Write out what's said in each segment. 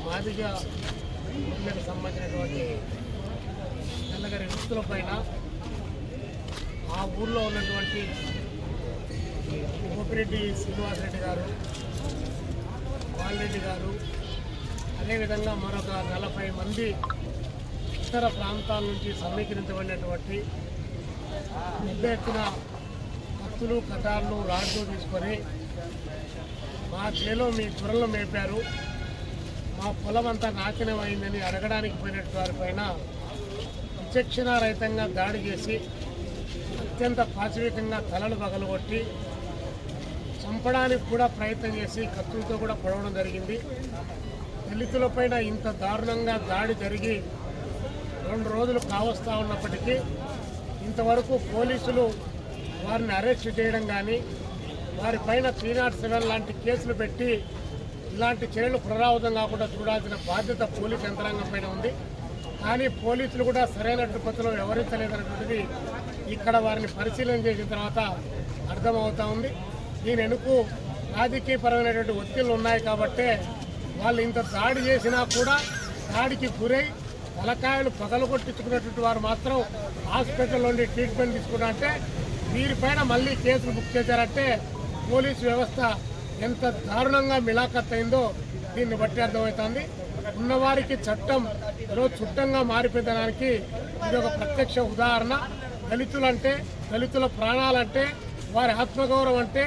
మాదిగ ఊళ్ళకు సంబంధించినటువంటి నల్లగారి వ్యక్తుల పైన ఆ ఊళ్ళో ఉన్నటువంటి గోపిరెడ్డి శ్రీనివాసరెడ్డి గారు, వాల్రెడ్డి గారు, అదేవిధంగా మరొక 40 మంది ఇతర ప్రాంతాల నుంచి సమీకరించబడినటువంటి పెద్ద ఎత్తున కత్తులు, కటార్లు, రాడ్లు తీసుకొని మా చేలో మీ త్వరలో మేపారు, మా పొలం అంతా నాశనం అయిందని అడగడానికి పోయినట్టు వారిపైన విచక్షణారహితంగా దాడి చేసి అత్యంత పాశవికంగా తలలు పగలగొట్టి చంపడానికి కూడా ప్రయత్నం చేసి కత్తులతో కూడా పొడవడం జరిగింది. దళితులపైన ఇంత దారుణంగా దాడి జరిగి 2 రోజులు కావస్తా ఉన్నప్పటికీ ఇంతవరకు పోలీసులు వారిని అరెస్ట్ చేయడం కానీ, వారిపైన 307 లాంటి కేసులు పెట్టి ఇలాంటి చర్యలు పునరావృతం కాకుండా చూడాల్సిన బాధ్యత పోలీస్ యంత్రాంగం పైన ఉంది. కానీ పోలీసులు కూడా సరైన పద్ధతిలో వ్యవహరించలేదన్నటువంటిది ఇక్కడ వారిని పరిశీలన చేసిన తర్వాత అర్థమవుతా ఉంది. దీని వెనుక రాజకీయపరమైనటువంటి ఒత్తిళ్లు ఉన్నాయి కాబట్టే వాళ్ళు ఇంత దాడి చేసినా కూడా దాడికి గురై తలకాయలు పగలగొట్టించుకున్నటువంటి వారు మాత్రం హాస్పిటల్లో ఉండి ట్రీట్మెంట్ తీసుకున్నారంటే వీరిపైన మళ్ళీ కేసులు బుక్ చేశారంటే పోలీసు వ్యవస్థ ఎంత దారుణంగా మిలాఖత్తయిందో దీన్ని బట్టి అర్థమవుతుంది. ఉన్నవారికి చట్టం ఈరోజు చుట్టంగా మారిపోయడానికి ఇది ఒక ప్రత్యక్ష ఉదాహరణ. దళితులంటే, దళితుల ప్రాణాలంటే, వారి ఆత్మగౌరవం అంటే,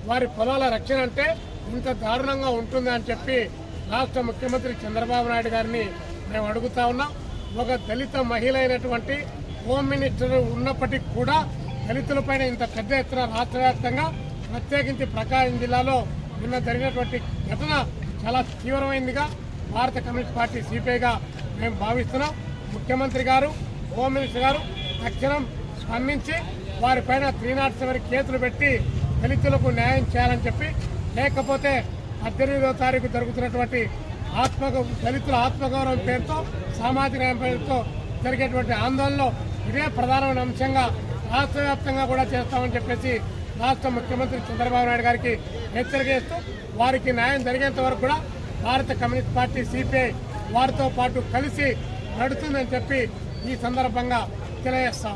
వారి పొలాల రక్షణ అంటే ఇంత దారుణంగా ఉంటుంది అని చెప్పి రాష్ట్ర ముఖ్యమంత్రి చంద్రబాబు నాయుడు గారిని మేము అడుగుతా ఉన్నాం. ఒక దళిత మహిళ అయినటువంటి హోమ్ మినిస్టర్ ఉన్నప్పటికీ కూడా దళితులపైన ఇంత పెద్ద ఎత్తున రాష్ట్ర వ్యాప్తంగా ప్రత్యేకించి ప్రకాశం జిల్లాలో నిన్న జరిగినటువంటి ఘటన చాలా తీవ్రమైందిగా భారత కమ్యూనిస్ట్ పార్టీ సిపిఐగా మేము భావిస్తున్నాం. ముఖ్యమంత్రి గారు, హోమ్ మినిస్టర్ గారు తక్షణం స్పందించి వారిపైన 307 కేసులు పెట్టి దళితులకు న్యాయం చేయాలని చెప్పి, లేకపోతే 18వ తారీఖు జరుగుతున్నటువంటి దళితుల ఆత్మగౌరవం పేరుతో, సామాజిక న్యాయం పేరుతో జరిగేటువంటి ఆందోళనలో ఇదే ప్రధానమైన అంశంగా రాష్ట్ర వ్యాప్తంగా కూడా చేస్తామని చెప్పేసి రాష్ట్ర ముఖ్యమంత్రి చంద్రబాబు నాయుడు గారికి హెచ్చరిక చేస్తూ వారికి న్యాయం జరిగేంత వరకు కూడా భారత కమ్యూనిస్ట్ పార్టీ సిపిఐ వారితో పాటు కలిసి నడుస్తుందని చెప్పి ఈ సందర్భంగా తెలియజేస్తాం.